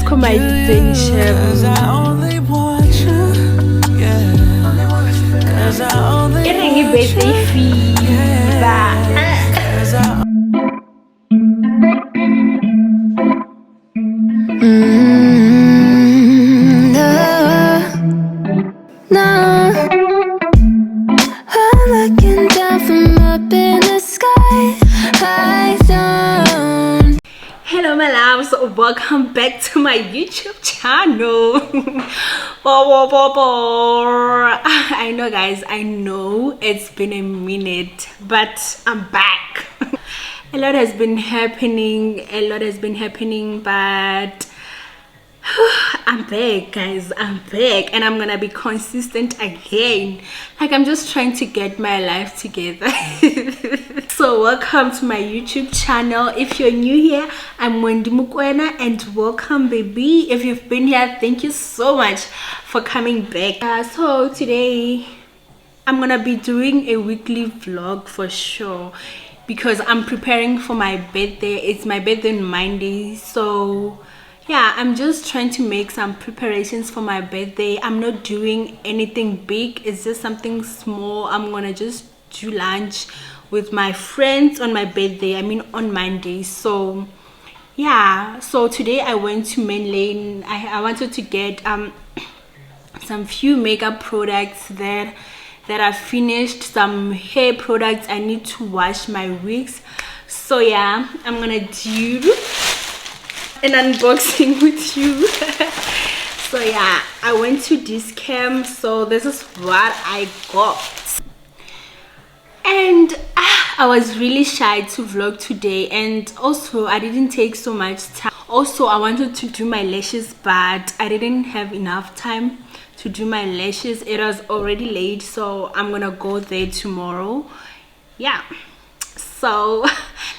come my attention. It ain't a birthday fever. I'm looking down from up in the sky. I don't. Hello my loves, welcome back to my YouTube channel. I know guys, I know it's been a minute, but I'm back. A lot has been happening, but I'm back guys, I'm back, and I'm gonna be consistent again. Like, I'm just trying to get my life together. So welcome to my YouTube channel. If you're new here, I'm Wendy Mukwena, and welcome baby. If you've been here, thank you so much for coming back. So today I'm gonna be doing a weekly vlog for sure, because I'm preparing for my birthday. It's my birthday on Monday, so yeah, I'm just trying to make some preparations for my birthday. I'm not doing anything big, it's just something small. I'm gonna just do lunch with my friends on my birthday, I mean on Monday. So yeah, so today I went to Main Lane. I wanted to get some few makeup products that I finished, some hair products. I need to wash my wigs. So yeah, I'm gonna do an unboxing with you. So yeah, I went to this camp, so this is what I got. And I was really shy to vlog today, and also I didn't take so much time. Also I wanted to do my lashes, but I didn't have enough time to do my lashes. It was already late, so I'm gonna go there tomorrow. Yeah, so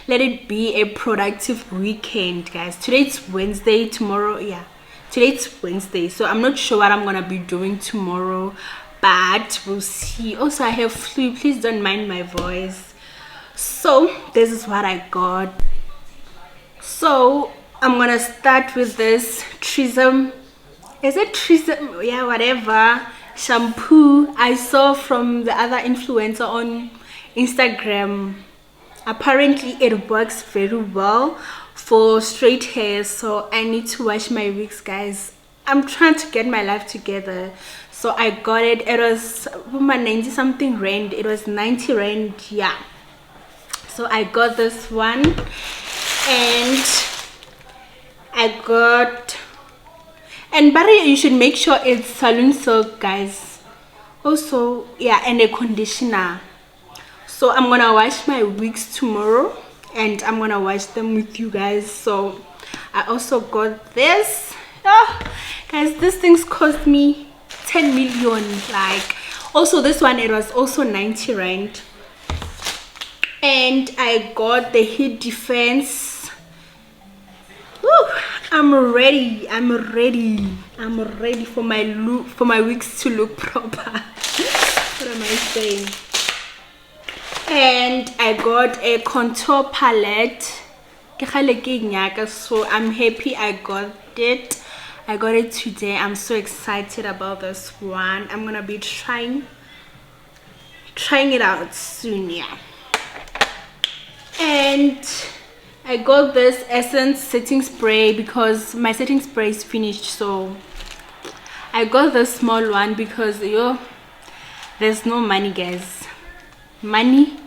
let it be a productive weekend guys. Today it's Wednesday, tomorrow, yeah, today it's Wednesday, so I'm not sure what I'm gonna be doing tomorrow, but we'll see. Also I have flu, please don't mind my voice. So this is what I got. So I'm gonna start with this Trism, is it Trism, yeah, whatever, shampoo I saw from the other influencer on Instagram. Apparently it works very well for straight hair, so I need to wash my wigs guys. I'm trying to get my life together, so I got it. It was 90 something rand, it was 90 rand, yeah. So I got this one, and I got, and but you should make sure it's salon silk guys. Also yeah, and a conditioner. So I'm gonna wash my wigs tomorrow, and I'm gonna wash them with you guys. So I also got this. Guys, these things cost me 10 million. Like, also this one, it was also 90 rand. And I got the heat defense. Woo, I'm ready for my look, for my wigs to look proper. What am I saying? And I got a contour palette, so I'm happy I got it. I got it today. I'm so excited about this one. I'm gonna be trying it out soon, yeah. And I got this Essence setting spray because my setting spray is finished, so I got the small one because there's no money guys, money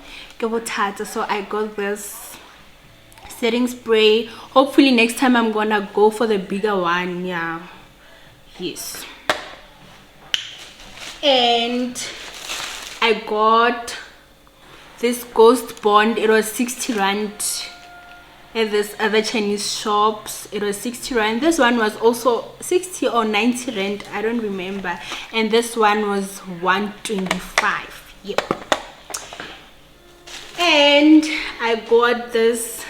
so I got this setting spray. Hopefully next time I'm gonna go for the bigger one, yeah. Yes. And I got this Ghost Bond. It was 60 rand at this other Chinese shops. It was 60 rand. This one was also 60 or 90 rand, I don't remember, and this one was 125. Yep. And I got this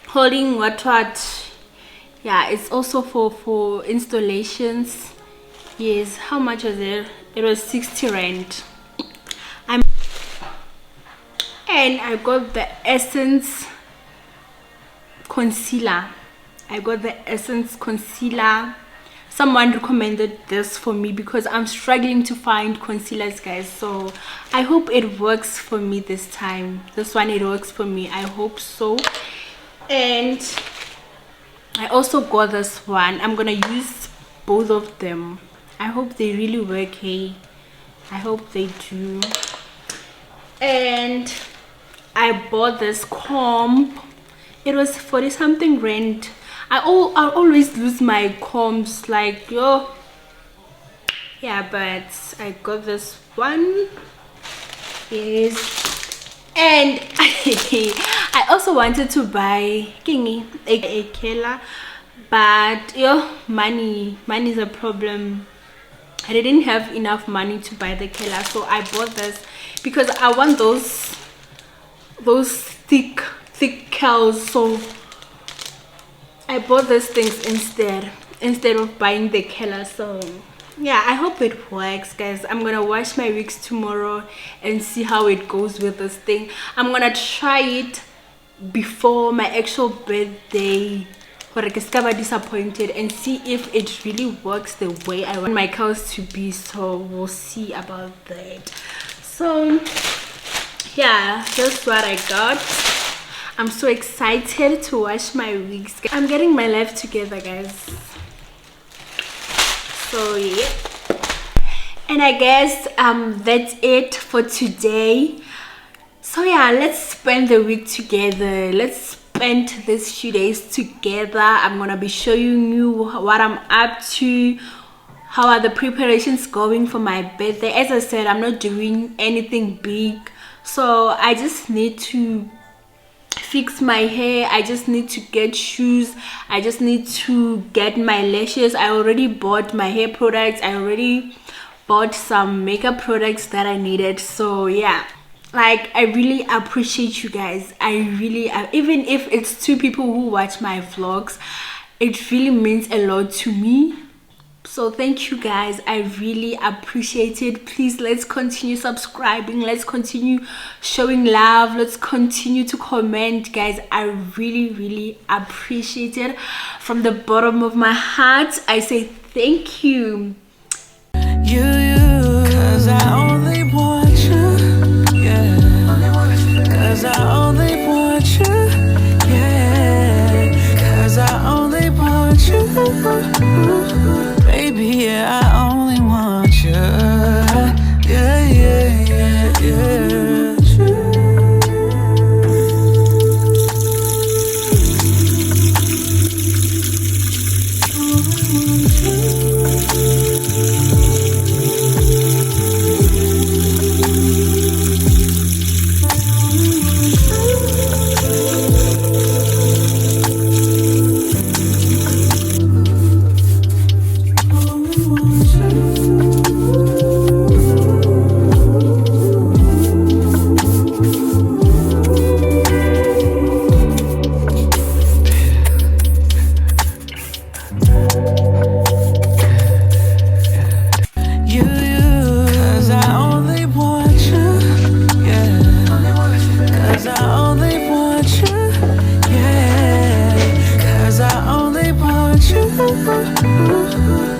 holding what, yeah, it's also for installations. Yes, how much was it? It was 60 rand. And I got the Essence concealer. I got the Essence concealer. Someone recommended this for me because I'm struggling to find concealers, guys, so I hope it works for me this time. This one, it works for me, I hope so. And I also got this one. I'm gonna use both of them. I hope they really work. Hey, I hope they do. And I bought this comb. It was 40 something rand. I always lose my combs, like, yo. Yeah, but I got this one. Yes. And I also wanted to buy a Kela, but yo, money is a problem. I didn't have enough money to buy the Kela, so I bought this because I want those thick curls. So I bought these things instead of buying the Kela. So yeah, I hope it works, guys. I'm gonna wash my wigs tomorrow and see how it goes with this thing. I'm gonna try it before my actual birthday, or I can disappointed, and see if it really works the way I want my curls to be. So we'll see about that. So yeah, that's what I got. I'm so excited to wash my wigs. I'm getting my life together, guys. So yeah, and I guess that's it for today. So yeah, let's spend the week together. Let's spend these few days together. I'm gonna be showing you what I'm up to, how are the preparations going for my birthday. As I said, I'm not doing anything big, so I just need to fix my hair, I just need to get shoes, I just need to get my lashes. I already bought my hair products, I already bought some makeup products that I needed. So yeah, like, I really appreciate you guys. I really, even if it's 2 people who watch my vlogs, it really means a lot to me. So thank you guys, I really appreciate it. Please, let's continue subscribing, let's continue showing love, let's continue to comment, guys. I really appreciate it. From the bottom of my heart, I say thank you. Cause I only want you, yeah. Cause I only want you, yeah. Cause I only want you. Baby, yeah, I only want you. Yeah, yeah, yeah, yeah.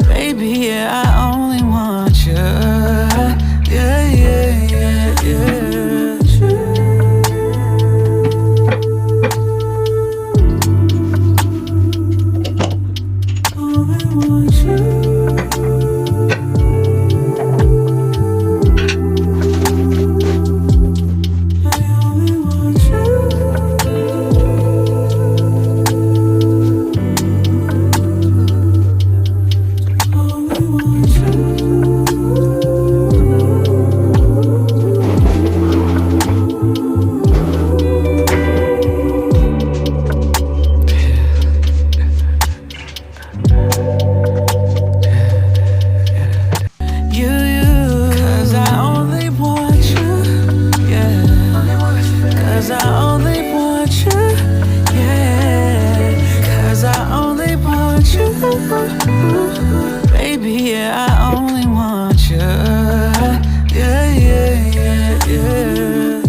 Baby, yeah, I only want you. Yeah, yeah, yeah, yeah. Only want you. Baby, yeah, I only want you. Yeah, yeah, yeah, yeah.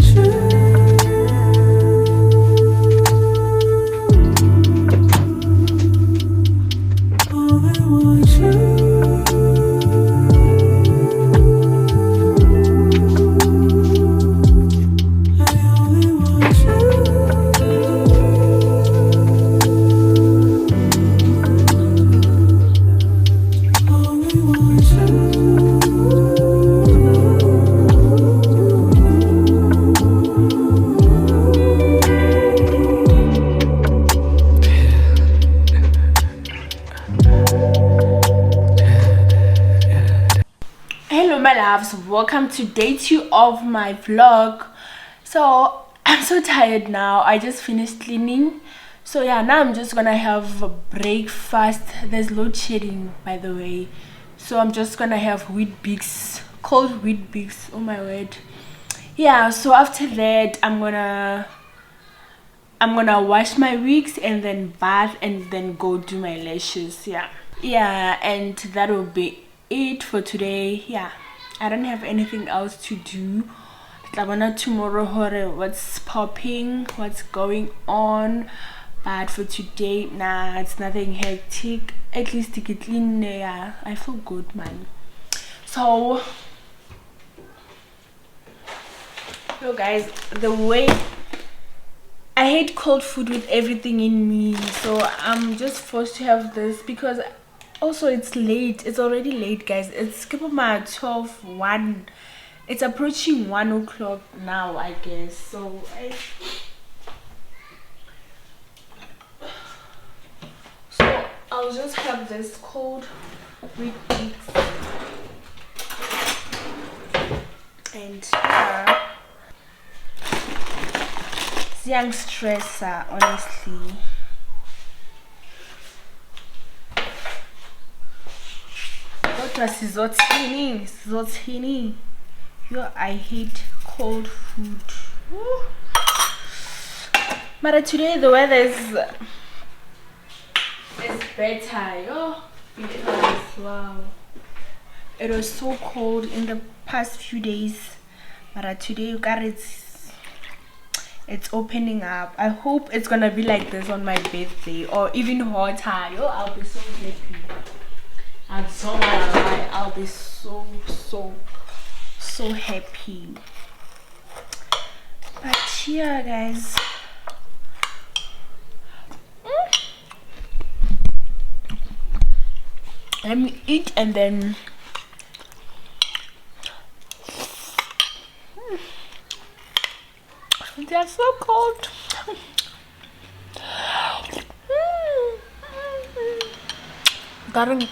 my loves, welcome to day 2 of my vlog. So I'm so tired now. I just finished cleaning, so yeah, now I'm just gonna have a breakfast. There's load shedding, by the way, so I'm just gonna have wheat bix, cold wheat bix. Oh my word. Yeah, so after that I'm gonna wash my wigs and then bath and then go do my lashes. Yeah, and that will be it for today. Yeah, I don't have anything else to do. Tomorrow what's popping, what's going on, but for today, nah, it's nothing hectic. At least to get clean. Yeah, I feel good, man. So guys, the way I hate cold food with everything in me, so I'm just forced to have this because also it's late. It's already late, guys. It's 12:01. It's approaching 1 o'clock now, I guess. So I'll just have this cold wheat bix and it's young stressor, honestly. What sizothini? Yo, I hate cold food. Woo. But today the weather is better. Yo, because wow, it was so cold in the past few days, but today you got it's opening up. I hope it's gonna be like this on my birthday or even hotter. Yo, I'll be so happy. I'll be so happy. But yeah, guys, let me eat and then they're so cold. Garing.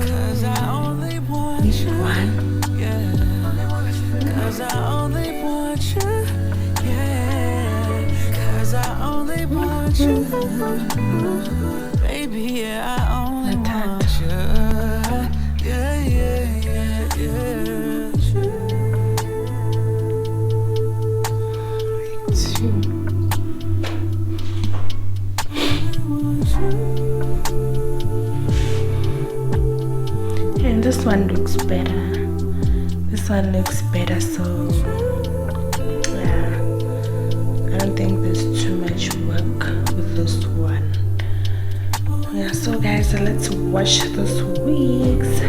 Cause I only want you. Yeah. Cause I only want you. Yeah. Cause I only want you. Baby, yeah, I only want you. Yeah. And this one looks better. So yeah, I don't think there's too much work with this one. Yeah, so guys, let's wash those wigs.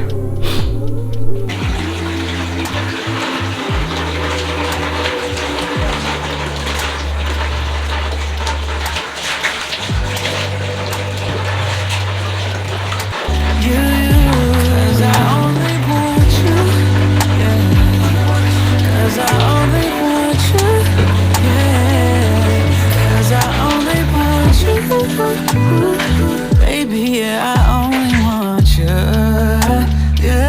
Baby, yeah, I only want you. Yeah.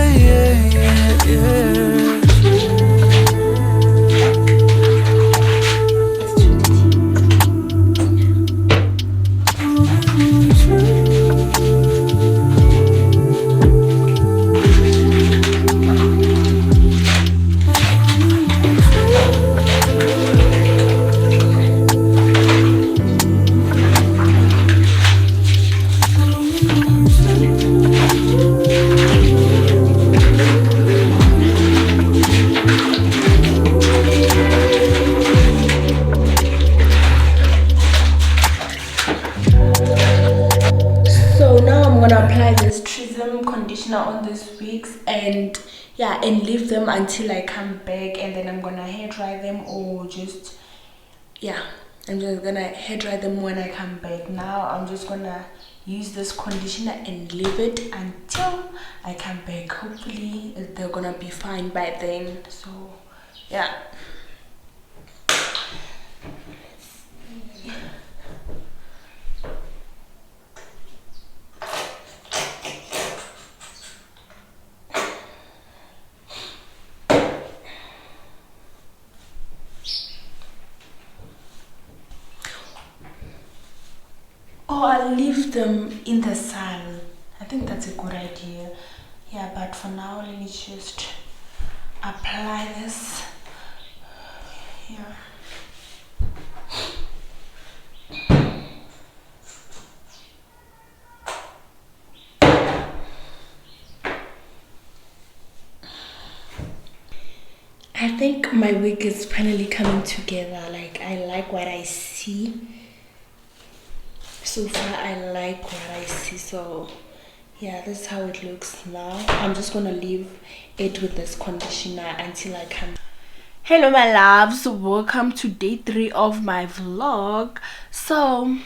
On these wigs and yeah, and leave them until I come back, and then I'm gonna hair dry them, or just I'm just gonna hair dry them when I come back. Now I'm just gonna use this conditioner and leave it until I come back. Hopefully they're gonna be fine by then. So yeah, or I'll leave them in the sun. I think that's a good idea. Yeah, but for now let me just apply this. Yeah. I think my wig is finally coming together. Like, I like what I see. So far, I like what I see. So, yeah, this is how it looks now. I'm just gonna leave it with this conditioner until I come. Hello, my loves. Welcome to day 3 of my vlog. So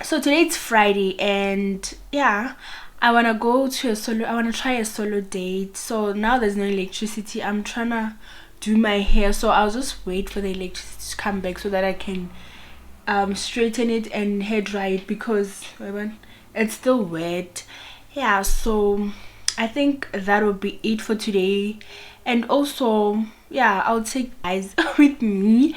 today it's Friday, and yeah, I want to try a solo date. So now there's no electricity. I'm trying to do my hair, so I'll just wait for the electricity to come back so that I can straighten it and hair dry it, because it's still wet. Yeah, so I think that will be it for today. And also, yeah, I'll take guys with me.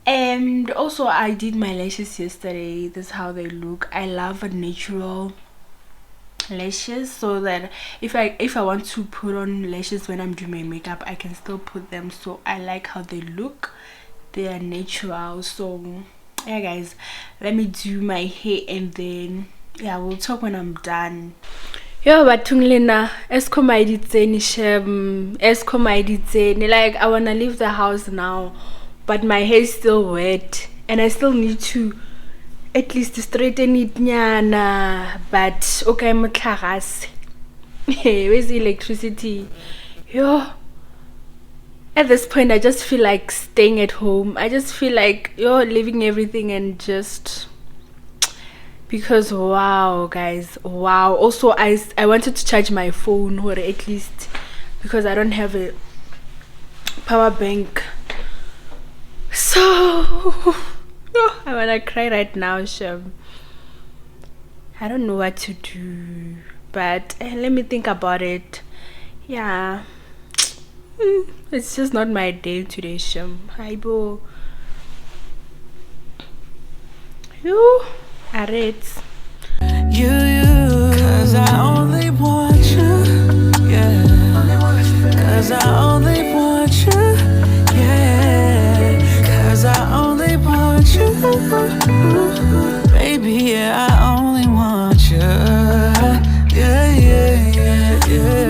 And also, I did my lashes yesterday. This is how they look. I love a natural lashes, so that if I want to put on lashes when I'm doing my makeup, I can still put them. So I like how they look. They are natural. So yeah, guys, let me do my hair, and then yeah, we'll talk when I'm done. Yo, batunglena escomaiditseni shem escomaiditseni, like I wanna leave the house now, but my hair is still wet and I still need to at least straighten it nyana. But okay, mtlagase. Where's the electricity? Yo, at this point I just feel like staying at home. I just feel like leaving everything and just, because wow, guys, wow. Also, I wanted to charge my phone, or at least, because I don't have a power bank. So I wanna cry right now, Shem. I don't know what to do, but let me think about it. Yeah. It's just not my day today, Shem. Hi, bo. You are it. You, cause I only want you, yeah. Cause I only want you, yeah. Cause I only want you, baby, yeah, I only want you, yeah, yeah, yeah, yeah.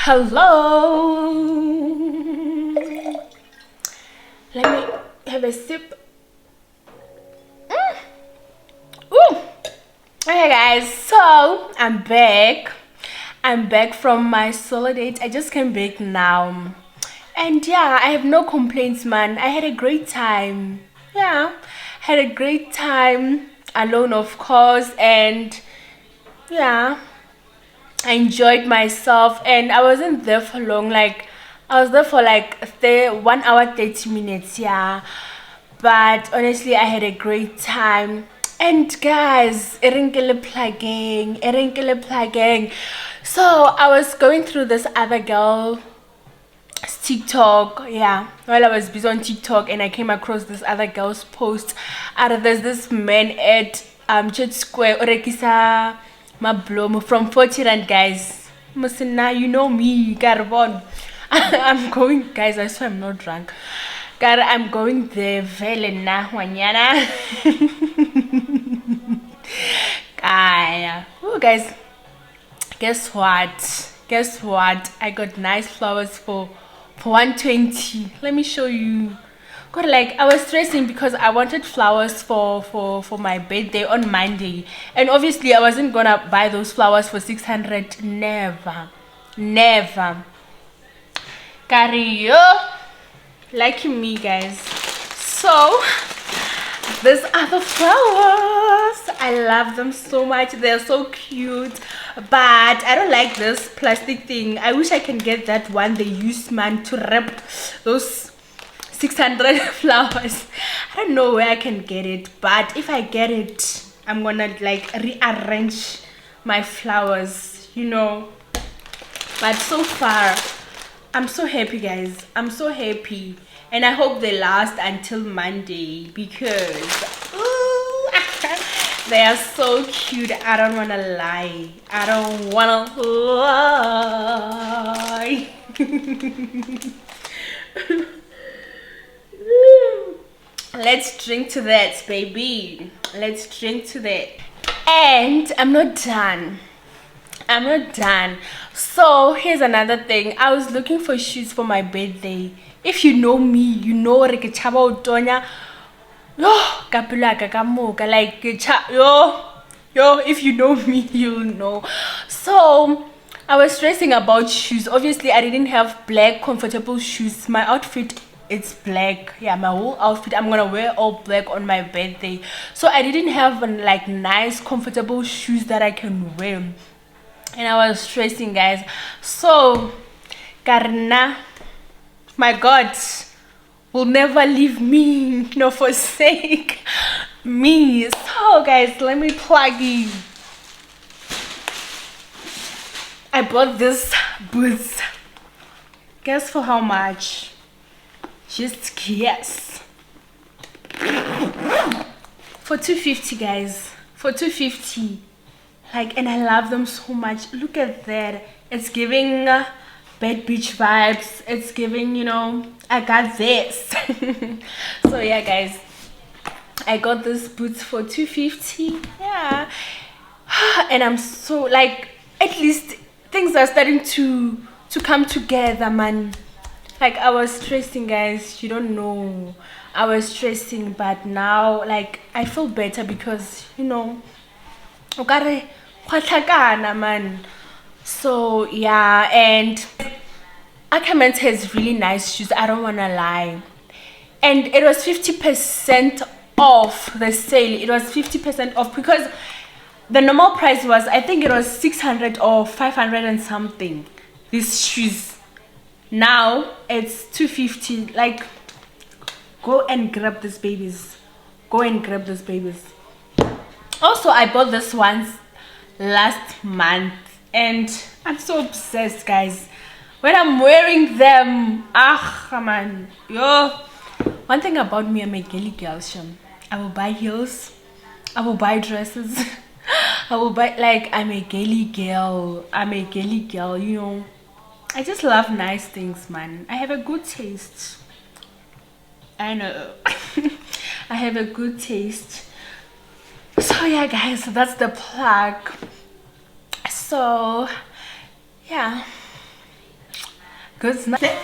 Hello. Let me have a sip. Ooh. Okay, guys, so I'm back from my solo date. I just came back now, and yeah, I have no complaints, man. I had a great time. Yeah, had a great time alone, of course, and yeah, I enjoyed myself. And I wasn't there for long. Like, I was there for like 1 hour 30 minutes. Yeah, but honestly, I had a great time. And guys, erinkele plugging. So I was going through this other girl TikTok, yeah, while I was busy on TikTok, and I came across this other girl's post. There's this man at Church Square orekisa mablomo from 40 rand, guys. Musina, you know me, Carbon. I'm going, guys, I swear I'm not drunk. God, I'm going there vele na wanyana. Oh, guys, guess what, I got nice flowers for 120. Let me show you. God, like, I was stressing because I wanted flowers for my birthday on Monday, and obviously I wasn't gonna buy those flowers for 600. Never. Cario, lucky me, guys. So these other flowers, I love them so much. They're so cute, but I don't like this plastic thing. I wish I can get that one they use, man, to wrap those 600 flowers. I don't know where I can get it, but if I get it, I'm gonna like rearrange my flowers, you know. But so far, I'm so happy, guys. I'm so happy, and I hope they last until Monday because they are so cute. I don't wanna lie. Let's drink to that, baby. Let's drink to that. And I'm not done. So here's another thing. I was looking for shoes for my birthday. If you know me, you know like if you know me, you'll know. So I was stressing about shoes. Obviously I didn't have black comfortable shoes. My outfit, it's black. Yeah, my whole outfit, I'm gonna wear all black on my birthday. So I didn't have like nice comfortable shoes that I can wear, and I was stressing, guys. So Karna, my God, will never leave me nor forsake me. So guys, let me plug in. I bought this boots. Guess for how much? Just guess. For 250, guys. For 250. Like, and I love them so much. Look at that. It's giving bad beach vibes. It's giving, you know, I got this. So yeah, guys, I got this boots for 250. Yeah. And I'm so, like, at least things are starting to come together, man. Like, I was stressing, guys, you don't know, I was stressing, but now, like, I feel better because, you know, man. So yeah, and Ackermans has really nice shoes, I don't wanna lie. And it was 50% off the sale. It was 50% off because the normal price was, I think it was 600 or 500 and something, these shoes. Now it's 250. Like, go and grab these babies. Also, I bought this ones last month and I'm so obsessed, guys. When I'm wearing them, man, yo. One thing about me, I'm a girly girl. I will buy heels, I will buy dresses. I will buy, like, I'm a girly girl, you know. I just love nice things, man. I have a good taste. I know. I have a good taste. So yeah, guys, that's the plug. So yeah, good night.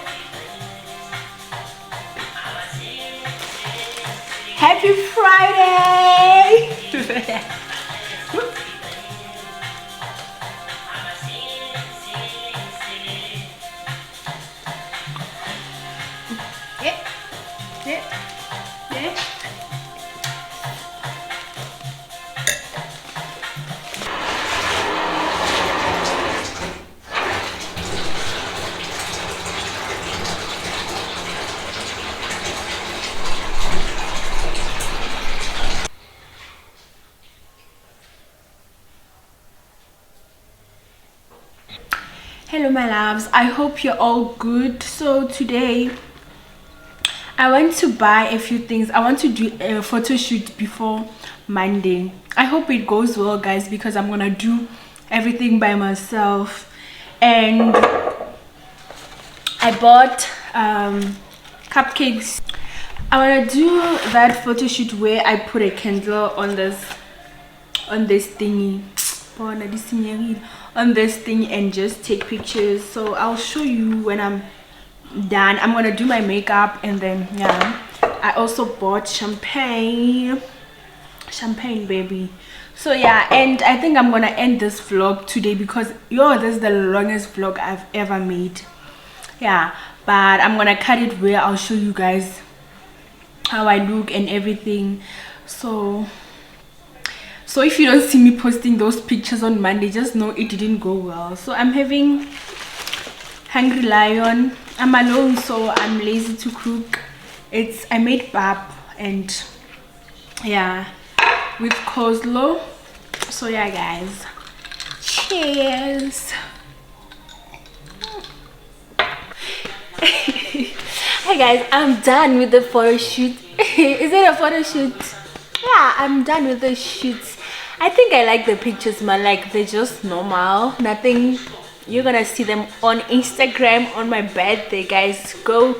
Happy Friday. my loves, I hope you're all good. So today I went to buy a few things. I want to do a photo shoot before Monday. I hope it goes well, guys, because I'm gonna do everything by myself. And I bought cupcakes. I want to do that photo shoot where I put a candle on this thingy, on this thing, and just take pictures. So I'll show you when I'm done. I'm gonna do my makeup, and then yeah, I also bought champagne, baby. So yeah, and I think I'm gonna end this vlog today because this is the longest vlog I've ever made. Yeah, but I'm gonna cut it where I'll show you guys how I look and everything. So if you don't see me posting those pictures on Monday, just know it didn't go well. So I'm having Hungry Lion. I'm alone, so I'm lazy to cook. I made pap and yeah, with coleslaw. So yeah, guys, cheers. Hi guys, I'm done with the photo shoot. Is it a photo shoot? Yeah, I'm done with the shoots. I think I like the pictures, man. Like, they're just normal, nothing. You're gonna see them on Instagram on my birthday, guys. Go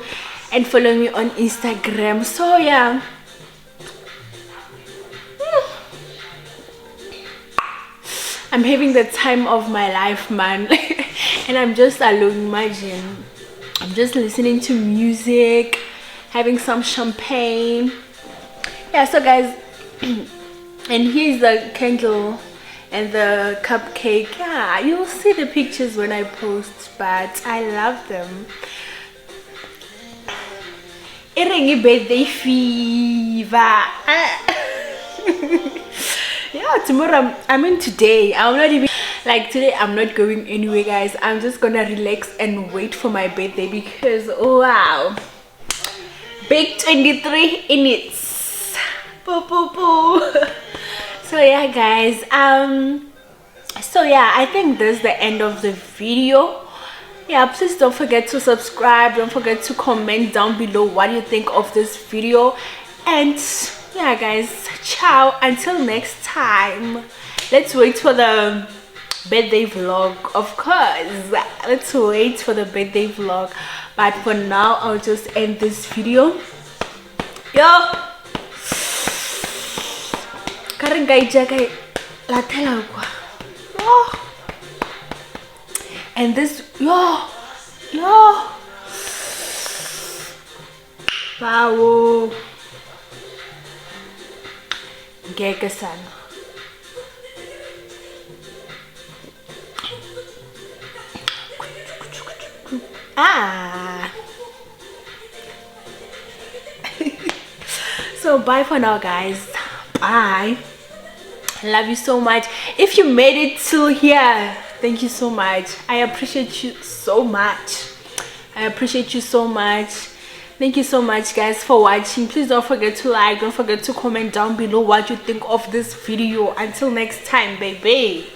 and follow me on Instagram. So yeah, I'm having the time of my life, man. And I'm just alone. Imagine, I'm just listening to music, having some champagne. Yeah, so guys, and here's the candle and the cupcake. Yeah, you'll see the pictures when I post, but I love them. Iringi birthday fever. Yeah, tomorrow, today I'm not even like, today I'm not going anywhere, guys. I'm just gonna relax and wait for my birthday because wow, big 23 in it. Boo, boo, boo. So yeah, guys, so yeah, I think this is the end of the video. Yeah, please don't forget to subscribe, don't forget to comment down below what you think of this video. And yeah, guys, ciao until next time. Let's wait for the birthday vlog, of course. Let's wait for the birthday vlog, but for now I'll just end this video. Yo, and this wow, ngeke sana. So bye for now, guys. Bye. Love you so much. If you made it till here, thank you so much. I appreciate you so much. Thank you so much, guys, for watching. Please don't forget to like, don't forget to comment down below what you think of this video. Until next time, baby.